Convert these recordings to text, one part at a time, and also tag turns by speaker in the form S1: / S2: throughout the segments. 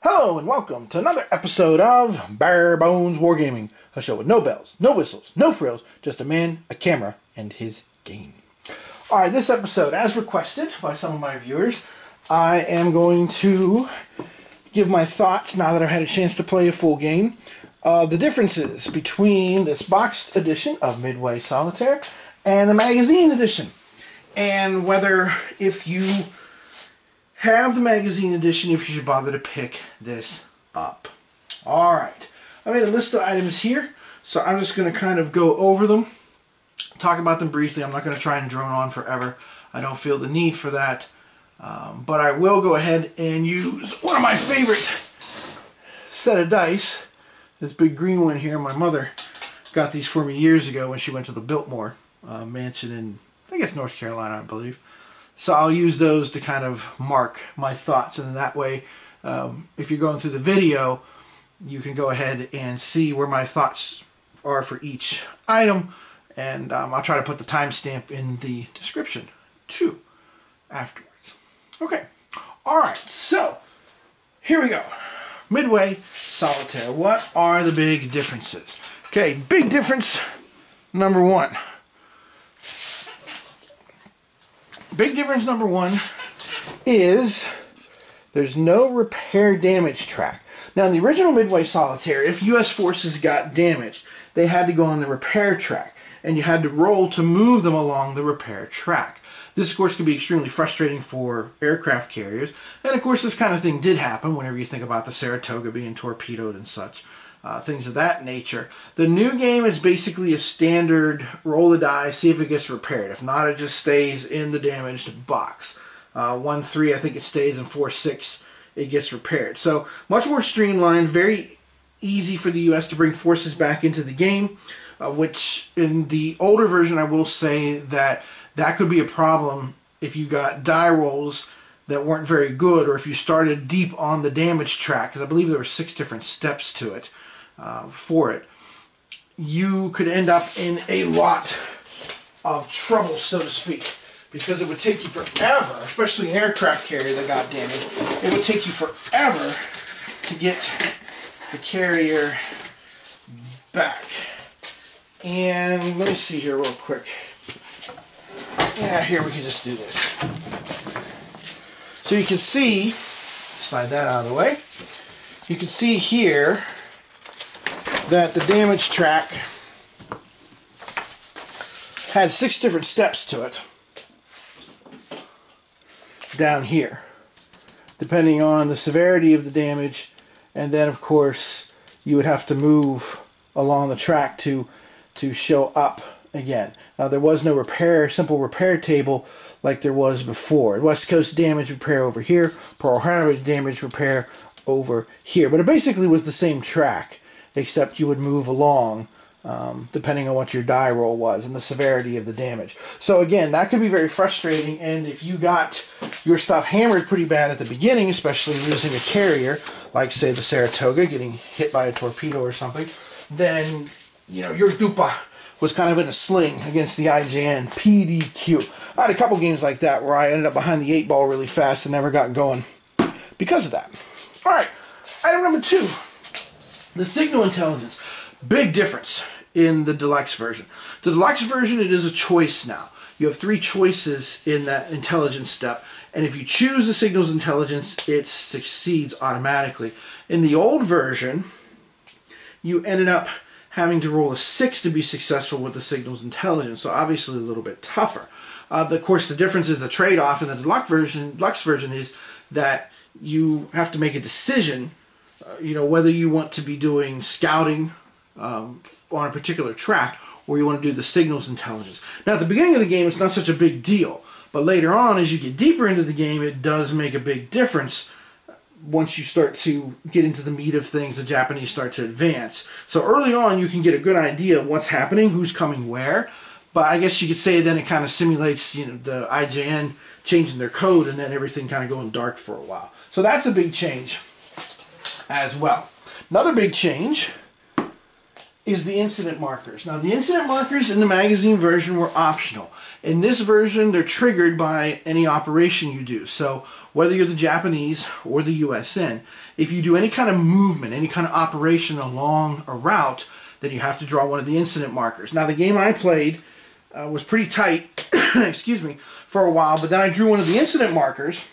S1: Hello and welcome to another episode of Bare Bones Wargaming, a show with no bells, no whistles, no frills, just a man, a camera, and his game. Alright, this episode, as requested by some of my viewers, I am going to give my thoughts, now that I've had a chance to play a full game, the differences between this boxed edition of Midway Solitaire and the magazine edition. And whether, if you have the magazine edition, if you should bother to pick this up. Alright, I made a list of items here, so I'm just going to kind of go over them, talk about them briefly. I'm not going to try and drone on forever. I don't feel the need for that. But I will go ahead and use one of my favorite set of dice, this big green one here. My mother got these for me years ago when she went to the Biltmore mansion in, I think it's North Carolina, I believe. So I'll use those to kind of mark my thoughts, and that way, if you're going through the video, you can go ahead and see where my thoughts are for each item, and I'll try to put the timestamp in the description too afterwards. Okay, alright, so here we go. Midway Solitaire. What are the big differences? Okay, big difference number one. Big difference number one is there's no repair damage track. Now, in the original Midway Solitaire, if U.S. forces got damaged, they had to go on the repair track, and you had to roll to move them along the repair track. This, of course, can be extremely frustrating for aircraft carriers, and of course, this kind of thing did happen whenever you think about the Saratoga being torpedoed and such. Things of that nature. The new game is basically a standard roll the die, see if it gets repaired. If not, it just stays in the damaged box. 1-3, I think it stays, and 4-6, it gets repaired. So, much more streamlined, very easy for the U.S. to bring forces back into the game, which in the older version, I will say that could be a problem if you got die rolls that weren't very good, or if you started deep on the damage track, because I believe there were 6 different steps to it. For it, you could end up in a lot of trouble, so to speak, because it would take you forever, especially an aircraft carrier that got damaged, it would take you forever to get the carrier back. And let me see here real quick. Yeah, here we can just do this. So you can see, slide that out of the way, you can see here that the damage track had 6 different steps to it down here, depending on the severity of the damage, and then of course you would have to move along the track to show up again. There was no simple repair table like there was before. West Coast damage repair over here, Pearl Harbor damage repair over here, but it basically was the same track, except you would move along depending on what your die roll was and the severity of the damage. So again, that could be very frustrating, and if you got your stuff hammered pretty bad at the beginning, especially losing a carrier, like say the Saratoga getting hit by a torpedo or something, then your dupa was kind of in a sling against the IJN PDQ. I had a couple games like that where I ended up behind the 8 ball really fast and never got going because of that. Alright, item number 2. The signal intelligence. Big difference in the deluxe version. The deluxe version, it is a choice now. You have 3 choices in that intelligence step, and if you choose the signals intelligence, it succeeds automatically. In the old version, you ended up having to roll a 6 to be successful with the signals intelligence, so obviously a little bit tougher. Of course, the difference is the trade-off in the deluxe version is that you have to make a decision whether you want to be doing scouting on a particular track, or you want to do the signals intelligence. Now, at the beginning of the game, it's not such a big deal, but later on, as you get deeper into the game, it does make a big difference. Once you start to get into the meat of things, the Japanese start to advance. So early on, you can get a good idea of what's happening, who's coming where, but I guess you could say then it kind of simulates the IJN changing their code, and then everything kind of going dark for a while. So that's a big change as well. Another big change is the incident markers. Now, the incident markers in the magazine version were optional. In this version, they're triggered by any operation you do. So whether you're the Japanese or the USN, if you do any kind of movement, any kind of operation along a route, then you have to draw one of the incident markers. Now, the game I played was pretty tight, excuse me, for a while, but then I drew one of the incident markers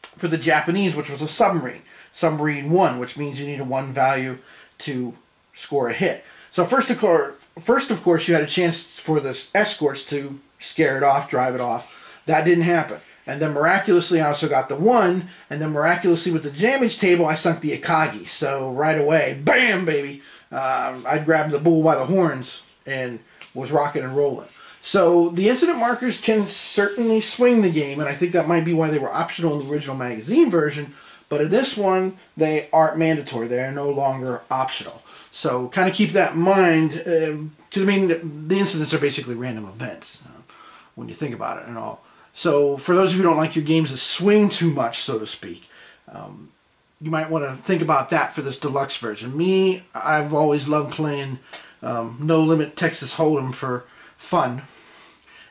S1: for the Japanese, which was a submarine. Submarine 1, which means you need a 1 value to score a hit. So first of course, you had a chance for the escorts to scare it off, drive it off. That didn't happen. And then miraculously, I also got the 1, and then miraculously with the damage table, I sunk the Akagi. So right away, bam, baby, I grabbed the bull by the horns and was rocking and rolling. So the incident markers can certainly swing the game, and I think that might be why they were optional in the original magazine version. But in this one, they aren't mandatory. They are no longer optional. So kind of keep that in mind, because I mean, the incidents are basically random events when you think about it and all. So for those of you who don't like your games that swing too much, so to speak, you might want to think about that for this deluxe version. Me, I've always loved playing No Limit Texas Hold'em for fun,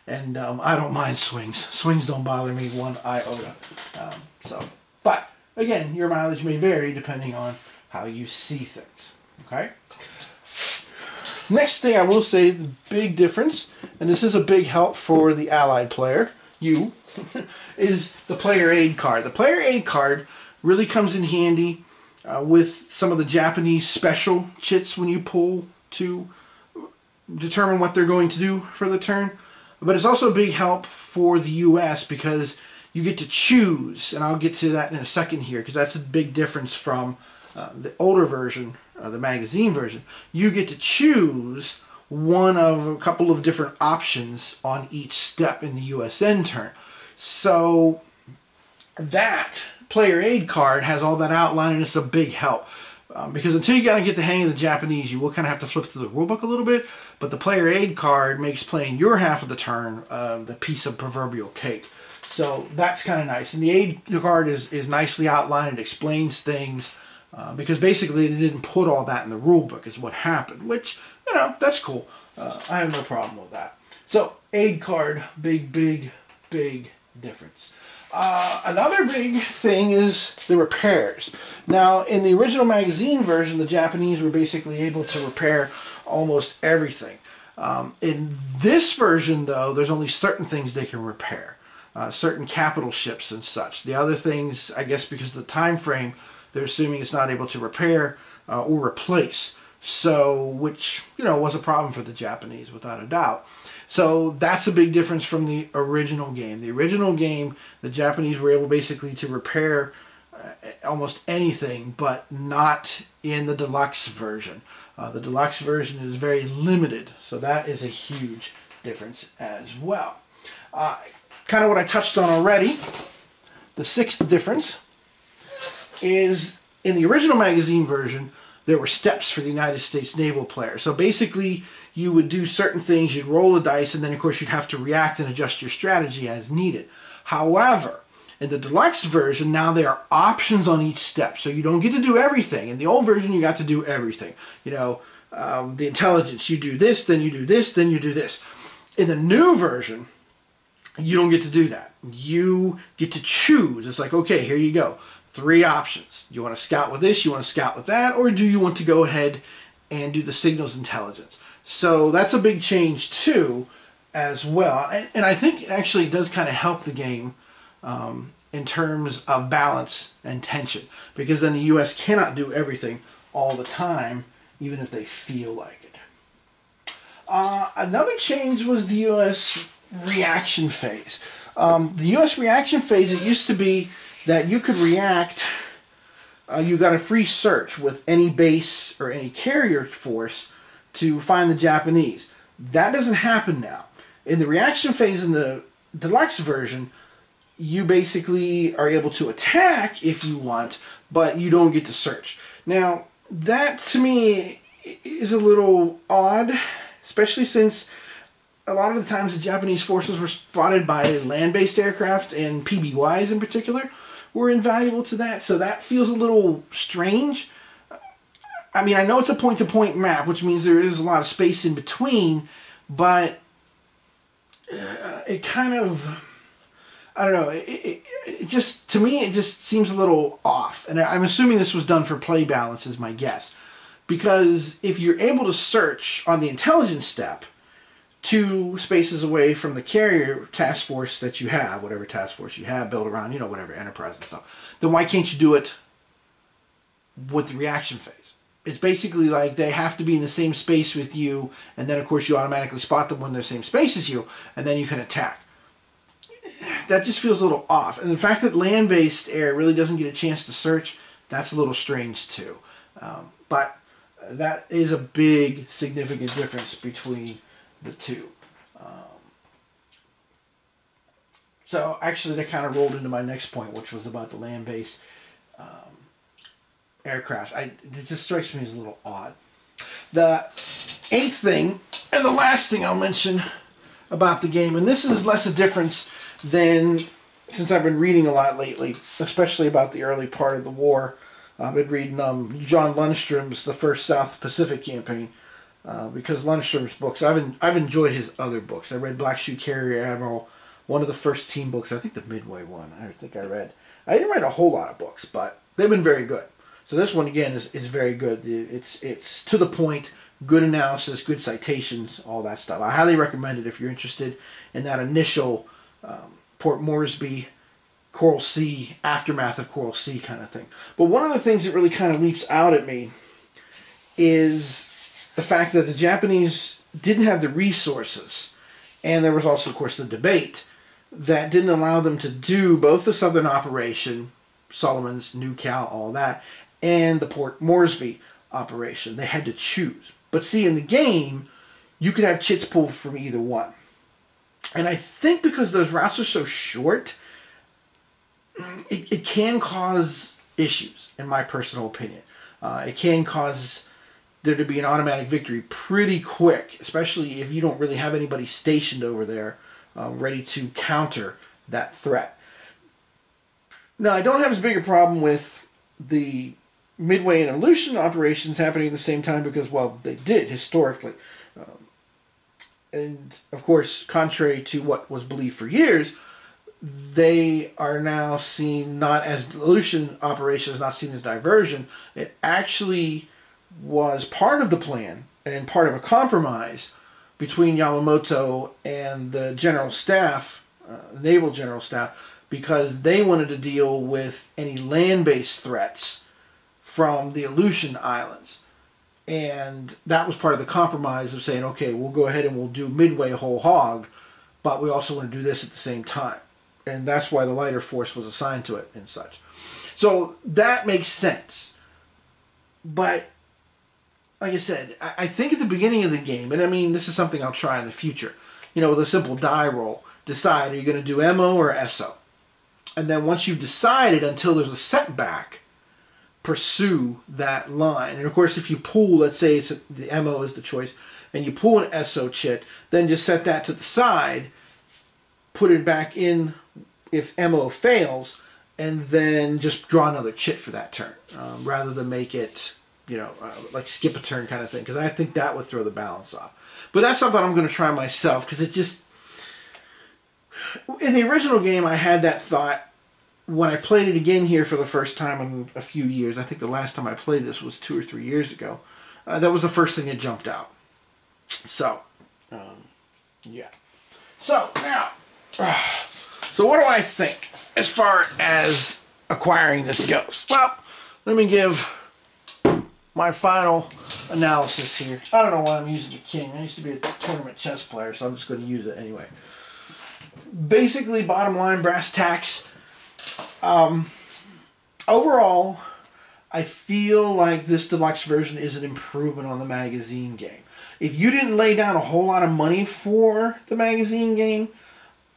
S1: and I don't mind swings. Swings don't bother me one iota. But again, your mileage may vary depending on how you see things. Okay. Next thing I will say, the big difference, and this is a big help for the allied player, you, is the player aid card. The player aid card really comes in handy with some of the Japanese special chits when you pull to determine what they're going to do for the turn. But it's also a big help for the US because you get to choose, and I'll get to that in a second here, because that's a big difference from the older version, the magazine version. You get to choose one of a couple of different options on each step in the USN turn. So that player aid card has all that outlined, and it's a big help. Because until you kind of get the hang of the Japanese, you will kind of have to flip through the rulebook a little bit. But the player aid card makes playing your half of the turn the piece of proverbial cake. So that's kind of nice. And the aid card is nicely outlined. It explains things. Because basically they didn't put all that in the rulebook is what happened. Which, you know, that's cool. I have no problem with that. So, aid card, big difference. Another big thing is the repairs. Now, in the original magazine version, the Japanese were basically able to repair almost everything. In this version, though, there's only certain things they can repair. Certain capital ships and such. The other things, I guess because of the time frame, they're assuming it's not able to repair or replace. So, which, you know, was a problem for the Japanese, without a doubt. So that's a big difference from the original game. The original game, the Japanese were able basically to repair almost anything, but not in the deluxe version. The deluxe version is very limited, so that is a huge difference as well. Kind of what I touched on already, the sixth difference is in the original magazine version, there were steps for the United States naval player. So basically, you would do certain things, you'd roll the dice, and then of course you'd have to react and adjust your strategy as needed. However, in the deluxe version, now there are options on each step, so you don't get to do everything. In the old version, you got to do everything. You know, the intelligence, you do this, then you do this, then you do this. In the new version, you don't get to do that. You get to choose. It's like, okay, here you go. 3 options. You want to scout with this, you want to scout with that, or do you want to go ahead and do the signals intelligence? So that's a big change too, as well. And I think it actually does kind of help the game in terms of balance and tension, because then the US cannot do everything all the time, even if they feel like it. Another change was the US reaction phase. The US reaction phase, it used to be that you could react, you got a free search with any base or any carrier force to find the Japanese. That doesn't happen now. In the reaction phase in the deluxe version, you basically are able to attack if you want, but you don't get to search. Now, that to me is a little odd, especially since a lot of the times the Japanese forces were spotted by land-based aircraft, and PBYs in particular were invaluable to that, so that feels a little strange. I mean, I know it's a point-to-point map, which means there is a lot of space in between, but it kind of, I don't know, it just, to me, it just seems a little off. And I'm assuming this was done for play balance, is my guess. Because if you're able to search on the intelligence step 2 spaces away from the carrier task force that you have, whatever task force you have built around, you know, whatever, Enterprise and stuff, then why can't you do it with the reaction phase? It's basically like they have to be in the same space with you, and then of course you automatically spot them when they're the same space as you, and then you can attack. That just feels a little off. And the fact that land-based air really doesn't get a chance to search, that's a little strange too. But that is a big, significant difference between the two. So actually that kind of rolled into my next point, which was about the land-based aircraft. It just strikes me as a little odd. The 8th thing, and the last thing I'll mention about the game, and this is less a difference than, since I've been reading a lot lately, especially about the early part of the war. I've been reading John Lundstrom's The First South Pacific Campaign, because Lundstrom's books, I've enjoyed his other books. I read Black Shoe Carrier Admiral, one of the first team books, I think the Midway one, I think I read. I didn't read a whole lot of books, but they've been very good. So this one, again, is very good. It's to the point, good analysis, good citations, all that stuff. I highly recommend it if you're interested in that initial Port Moresby, Coral Sea, aftermath of Coral Sea kind of thing. But one of the things that really kind of leaps out at me is the fact that the Japanese didn't have the resources, and there was also, of course, the debate that didn't allow them to do both the Southern Operation, Solomon's, New Cal, all that, and the Port Moresby operation. They had to choose. But see, in the game, you could have chits pulled from either one. And I think because those routes are so short, it can cause issues, in my personal opinion. It can cause there to be an automatic victory pretty quick, especially if you don't really have anybody stationed over there ready to counter that threat. Now, I don't have as big a problem with the Midway and Aleutian operations happening at the same time because, well, they did historically. And, of course, contrary to what was believed for years, they are now seen not as Aleutian operations, not seen as diversion. It actually was part of the plan and part of a compromise between Yamamoto and the general staff, naval general staff, because they wanted to deal with any land-based threats from the Aleutian Islands. And that was part of the compromise of saying, okay, we'll go ahead and we'll do Midway whole hog, but we also want to do this at the same time. And that's why the lighter force was assigned to it and such. So that makes sense. But, like I said, I think at the beginning of the game, and I mean, this is something I'll try in the future, you know, with a simple die roll, decide, are you going to do MO or SO? And then once you've decided, until there's a setback, pursue that line. And of course, if you pull, let's say it's the MO is the choice, and you pull an SO chit, then just set that to the side, put it back in if MO fails, and then just draw another chit for that turn, rather than make it, you know, like skip a turn kind of thing, because I think that would throw the balance off. But that's something I'm going to try myself, because it just, in the original game, I had that thought. When I played it again here for the first time in a few years, I think the last time I played this was 2 or 3 years ago, that was the first thing that jumped out. So, yeah. So, now, so what do I think as far as acquiring this goes? Well, let me give my final analysis here. I don't know why I'm using a king. I used to be a tournament chess player, so I'm just going to use it anyway. Basically, bottom line, brass tacks. Overall, I feel like this deluxe version is an improvement on the magazine game. If you didn't lay down a whole lot of money for the magazine game,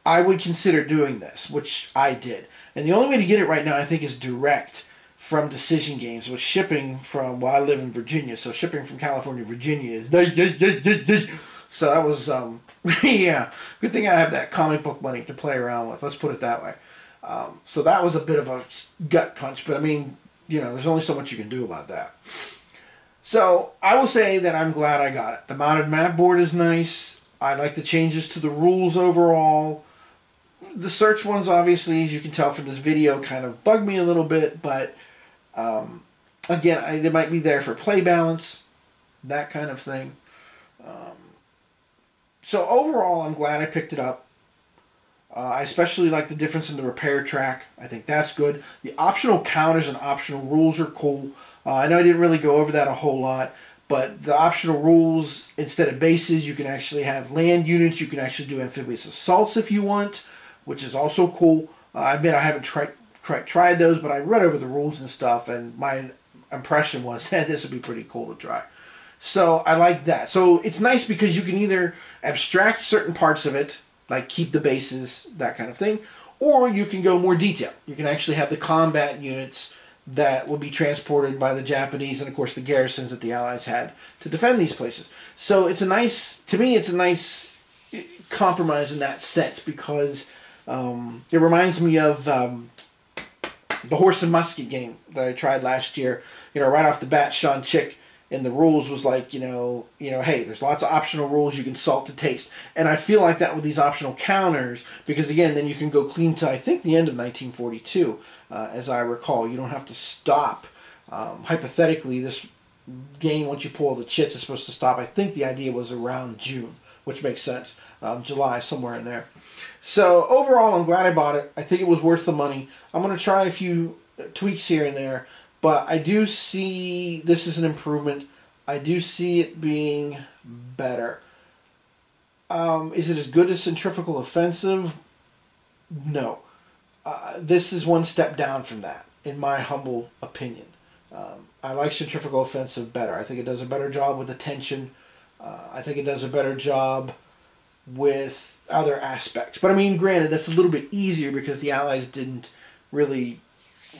S1: I would consider doing this, which I did. And the only way to get it right now, I think, is direct from Decision Games, with shipping from, well, I live in Virginia, so shipping from California to Virginia is, so that was, yeah, good thing I have that comic book money to play around with, let's put it that way. So that was a bit of a gut punch, but I mean, you know, there's only so much you can do about that. So I will say that I'm glad I got it. The mounted map board is nice. I like the changes to the rules overall. The search ones, obviously, as you can tell from this video, kind of bug me a little bit, but again, they might be there for play balance, that kind of thing. So overall, I'm glad I picked it up. I especially like the difference in the repair track. I think that's good. The optional counters and optional rules are cool. I know I didn't really go over that a whole lot, but the optional rules, instead of bases, you can actually have land units. You can actually do amphibious assaults if you want, which is also cool. I admit I haven't tried those, but I read over the rules and stuff, and my impression was that this would be pretty cool to try. So I like that. So it's nice because you can either abstract certain parts of it, like keep the bases, that kind of thing, or you can go more detailed. You can actually have the combat units that will be transported by the Japanese and, of course, the garrisons that the Allies had to defend these places. So it's a nice, to me, it's a nice compromise in that sense, because it reminds me of the horse and musket game that I tried last year. Right off the bat, Sean Chick in the rules was like, hey, there's lots of optional rules. You can salt to taste. And I feel like that with these optional counters, because again, then you can go clean to, I think, the end of 1942, as I recall. You don't have to stop. Hypothetically, this game, once you pull all the chits, is supposed to stop. I think the idea was around June, which makes sense. July, somewhere in there. So overall, I'm glad I bought it. I think it was worth the money. I'm going to try a few tweaks here and there, but I do see this as an improvement. I do see it being better. Is it as good as Centrifugal Offensive? No. This is one step down from that, in my humble opinion. I like Centrifugal Offensive better. I think it does a better job with the tension. I think it does a better job with other aspects. But I mean, granted, that's a little bit easier because the Allies didn't really,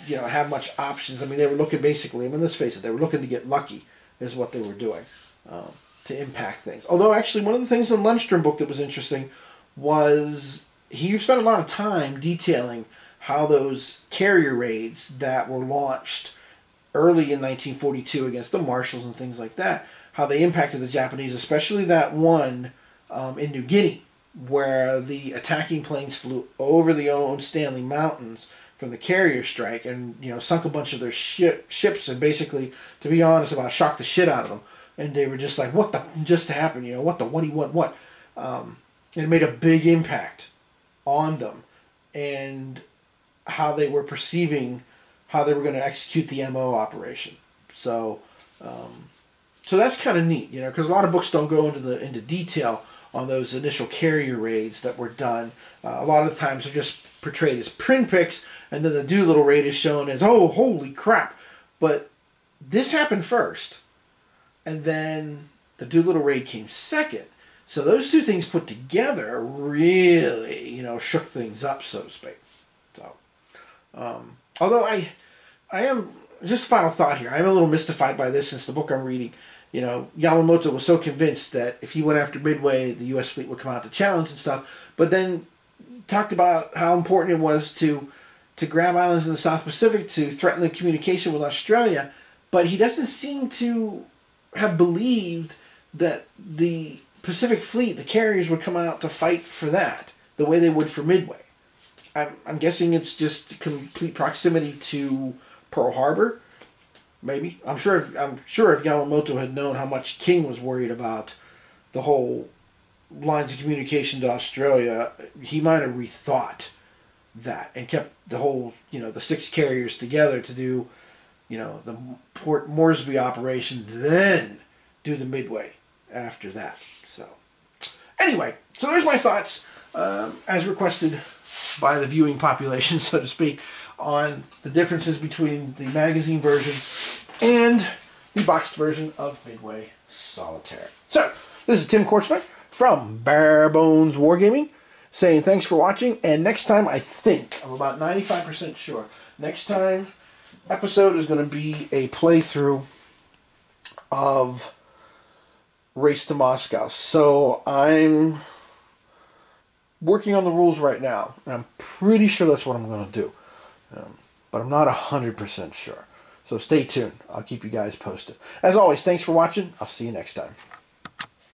S1: have much options. I mean, they were looking basically, let's face it, they were looking to get lucky is what they were doing to impact things. Although, actually, one of the things in the Lundstrom book that was interesting was he spent a lot of time detailing how those carrier raids that were launched early in 1942 against the Marshalls and things like that, how they impacted the Japanese, especially that one in New Guinea, where the attacking planes flew over the own Stanley Mountains from the carrier strike and, sunk a bunch of their ships and basically, to be honest, about shocked the shit out of them. And they were just like, what the just happened? What? It made a big impact on them and how they were perceiving how they were going to execute the MO operation. So that's kind of neat, because a lot of books don't go into detail on those initial carrier raids that were done. A lot of the times they're just portrayed as pinpricks, and then the Doolittle raid is shown as, oh, holy crap. But this happened first, and then the Doolittle raid came second. So those two things put together really, shook things up, so to speak. So, although I am, just final thought here, I'm a little mystified by this since the book I'm reading. Yamamoto was so convinced that if he went after Midway, the U.S. fleet would come out to challenge and stuff, but then talked about how important it was to grab islands in the South Pacific to threaten the communication with Australia, but he doesn't seem to have believed that the Pacific Fleet, the carriers, would come out to fight for that the way they would for Midway. I'm guessing it's just complete proximity to Pearl Harbor. Maybe. I'm sure if Yamamoto had known how much King was worried about the whole lines of communication to Australia, he might have rethought that and kept the whole, the 6 carriers together to do, the Port Moresby operation, then do the Midway after that. So, anyway, so there's my thoughts, as requested by the viewing population, so to speak, on the differences between the magazine version and the boxed version of Midway Solitaire. So, this is Tim Korchner from Bare Bones Wargaming, saying thanks for watching, and next time, I'm about 95% sure, next time episode is going to be a playthrough of Race to Moscow. So, I'm working on the rules right now, and I'm pretty sure that's what I'm going to do. But I'm not 100% sure. So stay tuned. I'll keep you guys posted. As always, thanks for watching. I'll see you next time.